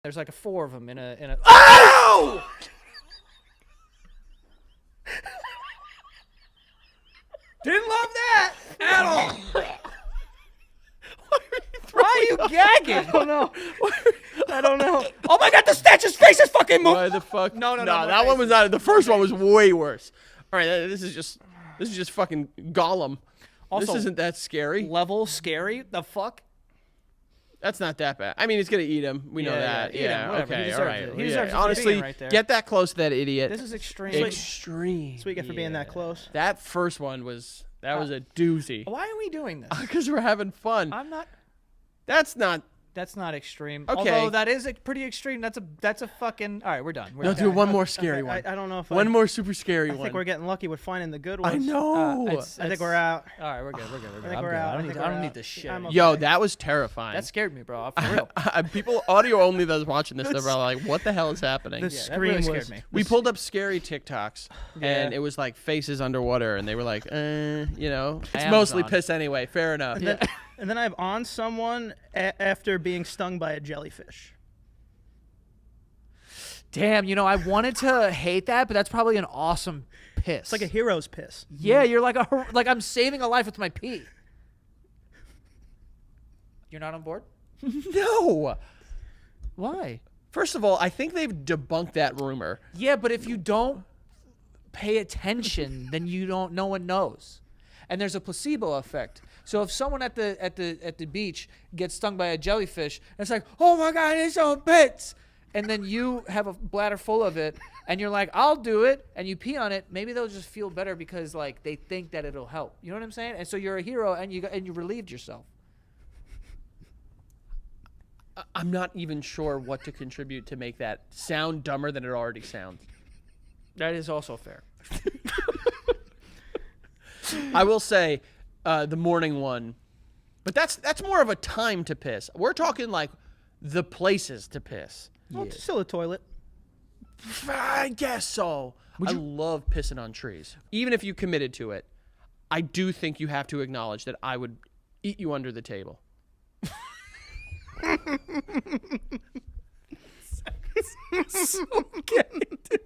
There's like 4 of them in a. Ow! Didn't love that at all. Why are you gagging? I don't know. Oh my God, the statue's face is fucking moving. Why the fuck? No, that one was not. The first one was way worse. All right, this is just fucking Gollum. Also, this isn't that scary. Level scary. The fuck? That's not that bad. I mean, it's gonna eat him. We know that. Eat him, whatever. He Okay. deserves All right. it. He deserves it. Honestly, Right there. get that close to that idiot. This is extreme. Extreme. Sweet for being that close. That first one was a doozy. Why are we doing this? Because we're having fun. I'm not. That's not. That's not extreme. Okay. Although that is pretty extreme. That's a fucking. All right, we're done. No, do one more scary one. I don't know if one more super scary one. I think we're getting lucky with finding the good ones. I know. I think we're out. All right, we're good. We're good. I think we're out. I don't need this shit. I'm okay. Yo, that was terrifying. That scared me, bro. For real. People, audio only that's watching this, they're probably like, what the hell is happening? The that really scream scared me. We pulled up scary TikToks, Yeah. and it was like faces underwater, and they were like, you know, it's Amazon. mostly piss anyway. Fair enough. And then I have on someone after being stung by a jellyfish. Damn, I wanted to hate that, but that's probably an awesome piss. It's like a hero's piss. Yeah, you're like I'm saving a life with my pee. You're not on board? No. Why? First of all, I think they've debunked that rumor. Yeah, but if you don't pay attention, then no one knows. And there's a placebo effect. So if someone at the beach gets stung by a jellyfish, and it's like, oh my God, it's on bits, and then you have a bladder full of it, and you're like, I'll do it, and you pee on it, maybe they'll just feel better because like they think that it'll help. You know what I'm saying? And so you're a hero, and you relieved yourself. I'm not even sure what to contribute to make that sound dumber than it already sounds. That is also fair. I will say the morning one, but that's more of a time to piss. We're talking like the places to piss. Well, it's still a toilet. I guess so. I love pissing on trees. Even if you committed to it, I do think you have to acknowledge that I would eat you under the table. So gay, dude.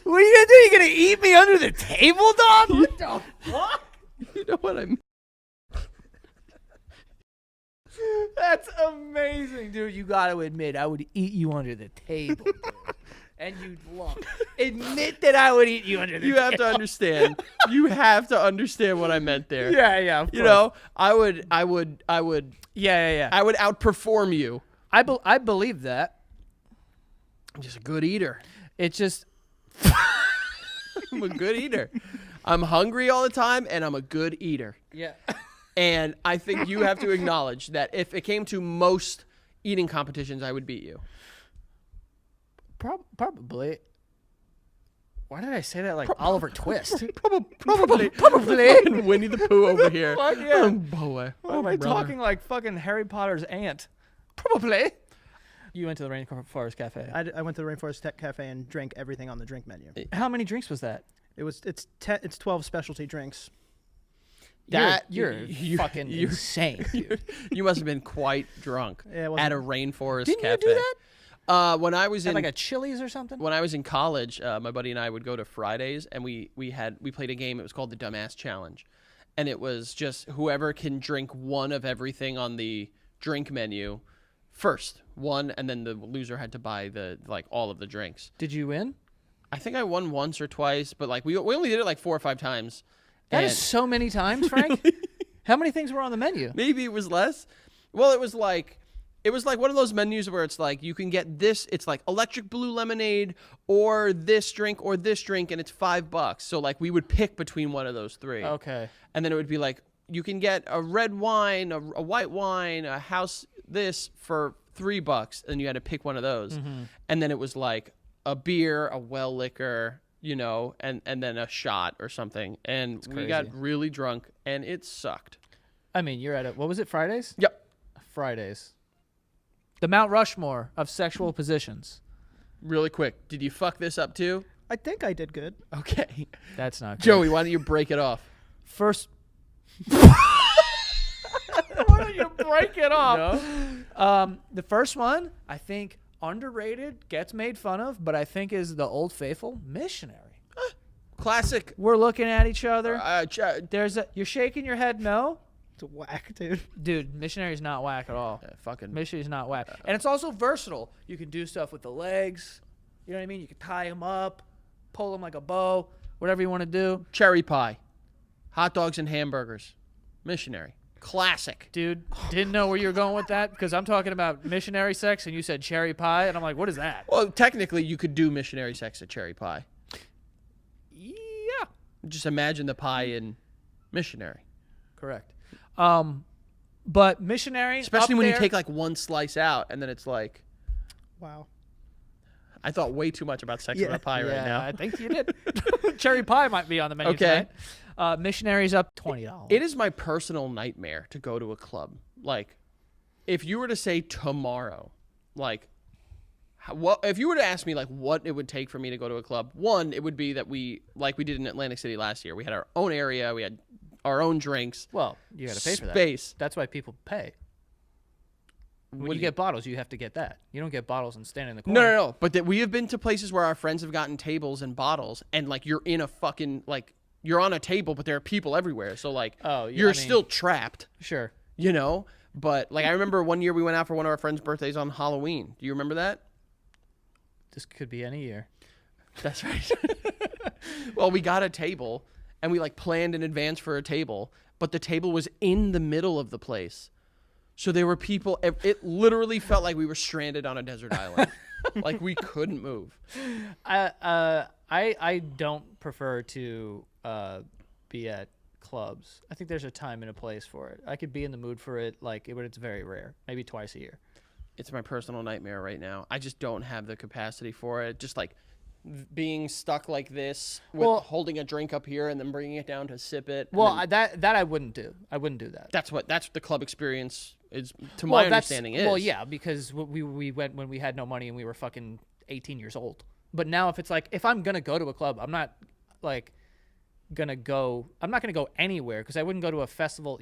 What are you gonna do? You gonna eat me under the table, dog? What the fuck? You know what I mean? That's amazing, dude. You gotta admit, I would eat you under the table, dude. And you'd love it. Admit that I would eat you under the table. You have to understand. You have to understand what I meant there. Yeah, of course. You know, I would. Yeah. I would outperform you. I believe that. I'm just a good eater. It's just. I'm a good eater. I'm hungry all the time, and I'm a good eater. Yeah. And I think you have to acknowledge that if it came to most eating competitions, I would beat you. Probably. Why did I say that like Oliver Twist? Probably. Winnie the Pooh over here. Fuck yeah. Boy. Why am I talking like fucking Harry Potter's aunt? Probably. You went to the Rainforest Cafe. I went to the Rainforest Cafe and drank everything on the drink menu. How many drinks was that? It's 12 specialty drinks. You're fucking insane, dude. You must have been quite drunk at a Rainforest Didn't Cafe. you do that? When I was At in like a Chili's or something? when I was in college, my buddy and I would go to Fridays, and we played a game. It was called the Dumbass Challenge, and it was just whoever can drink one of everything on the drink menu first, and then the loser had to buy all of the drinks. Did you win? I think I won once or twice, but like we only did it like 4 or 5 times. That is so many times, Frank. How many things were on the menu? Maybe it was less. Well, it was like one of those menus where it's like you can get this. It's like electric blue lemonade or this drink, and it's $5. So like we would pick between one of those 3. Okay. And then it would be like you can get a red wine, a white wine, a house this for $3, and you had to pick one of those. Mm-hmm. And then it was like a beer, a well liquor, and then a shot or something. And we got really drunk, and it sucked. I mean, you're at what was it, Fridays? Yep. Fridays. The Mount Rushmore of sexual positions. Really quick, did you fuck this up too? I think I did good. Okay. That's not good. Joey, why don't you break it off? First. Why don't you break it off? No. The first one, I think, underrated, gets made fun of, but I think is the Old Faithful missionary. Classic. We're looking at each other. You're shaking your head no. It's whack, dude. Dude, missionary's not whack at all. Fucking Missionary's not whack. And it's also versatile. You can do stuff with the legs. You know what I mean? You can tie them up, pull them like a bow, whatever you want to do. cherry pie, hot dogs and hamburgers. Missionary. Classic. Dude, didn't know where you were going with that because I'm talking about missionary sex and you said cherry pie and I'm like, what is that? Well, technically, you could do missionary sex at cherry pie. Yeah. Just imagine the pie in missionary. Correct. But missionary, Especially up when you there- take like one slice out and then it's like, Wow. I thought way too much about sex Yeah. with a pie right Yeah, now. I think you did. Cherry pie might be on the menu Okay. tonight. Missionaries up $20. It is my personal nightmare to go to a club. Like, if you were to say tomorrow, like, if you were to ask me like what it would take for me to go to a club, one, it would be that we did in Atlantic City last year. We had our own area, we had our own drinks. Well, you got to pay for that. Space. That's why people pay. When What you do you- get bottles, you have to get that. You don't get bottles and stand in the corner. No. But that we have been to places where our friends have gotten tables and bottles, and like you're in a fucking like you're on a table, but there are people everywhere. So like you're still trapped, Sure. you know. But like I remember one year we went out for one of our friends' birthdays on Halloween. Do you remember that? This could be any year. That's right. Well, we got a table and we like planned in advance for a table, but the table was in the middle of the place. So there were people, it literally felt like we were stranded on a desert island. Like we couldn't move. I don't prefer to be at clubs. I think there's a time and a place for it. I could be in the mood for it, but it's very rare, maybe twice a year. It's my personal nightmare right now. I just don't have the capacity for it. Just like being stuck like this with holding a drink up here and then bringing it down to sip it. Well, that I wouldn't do. I wouldn't do that. That's what the club experience is, to my understanding, is. Well, yeah, because we went when we had no money and we were fucking 18 years old. But now if it's like, if I'm going to go to a club, I'm not going to go anywhere because I wouldn't go to a festival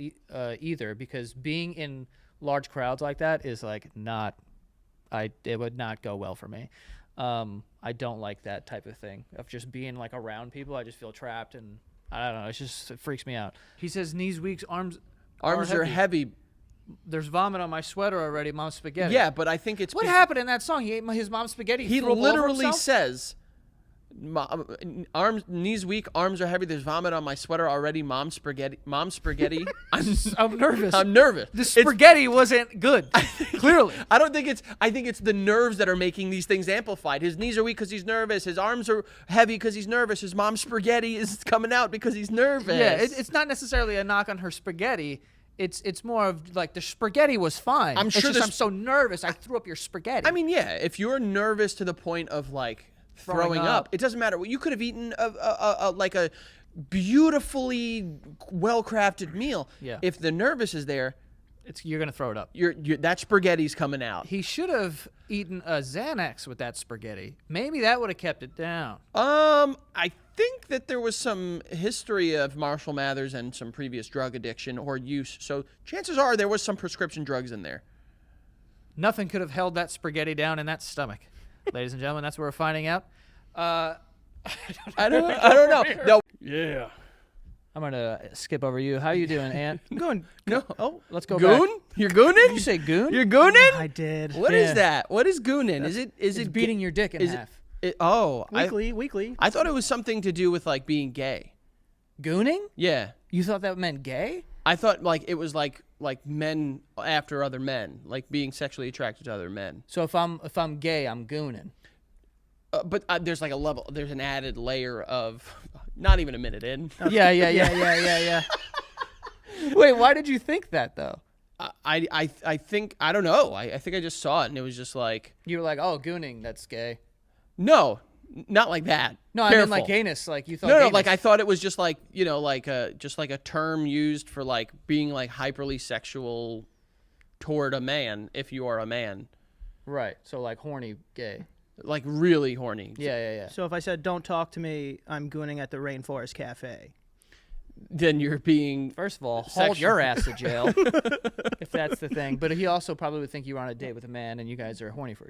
either because being in large crowds like that is it would not go well for me. I don't like that type of thing of just being like around people. I just feel trapped and I don't know. It freaks me out. He says knees weak, arms are heavy. There's vomit on my sweater already, Mom's spaghetti. Yeah, but I think it's what happened in that song? He ate his mom's spaghetti. He threw up all over literally himself? says, knees weak, arms are heavy. There's vomit on my sweater already. Mom's spaghetti. I'm nervous. I'm nervous. The spaghetti wasn't good. Clearly. I think it's the nerves that are making these things amplified. His knees are weak because he's nervous. His arms are heavy because he's nervous. His mom's spaghetti is coming out because he's nervous. Yeah, it's not necessarily a knock on her spaghetti. It's more of like the spaghetti was fine. I'm sure I'm so nervous I threw up your spaghetti. I mean, yeah, if you're nervous to the point of like throwing up, it doesn't matter. You could have eaten a beautifully well-crafted meal. Yeah. If the nervous is there, you're gonna throw it up. That spaghetti's coming out. He should have eaten a Xanax with that spaghetti. Maybe that would have kept it down. I think that there was some history of Marshall Mathers and some previous drug addiction or use, so chances are there was some prescription drugs in there. Nothing could have held that spaghetti down in that stomach. Ladies and gentlemen, that's what we're finding out. I don't know. No. Yeah. I'm gonna skip over you. How you doing, Ant? I'm going. No. Oh, Let's go goon? back. You're gooning? Did you say goon? You're gooning? I did. What is that? What is gooning? Is it beating your dick in half? Weekly. I thought it was something to do with like being gay. Gooning? Yeah. You thought that meant gay? I thought like it was like men after other men, like being sexually attracted to other men. So if I'm gay, I'm gooning. But there's like there's an added layer of not even a minute in. Yeah. Wait, why did you think that though? I think I don't know. I think I just saw it and it was just like You were like, oh, gooning, that's gay. no, not like that. No, Careful. I mean like gayness, like you thought. No, gayness. like I thought it was just like just like a term used for like being like hyperly sexual toward a man if you are a man. Right. So like horny gay. Like really horny. Yeah. So if I said, "Don't talk to me," I'm gooning at the Rainforest Cafe. then you're being First of all, hold Section. your ass to jail if that's the thing. But he also probably would think you were on a date with a man and you guys are horny for each other.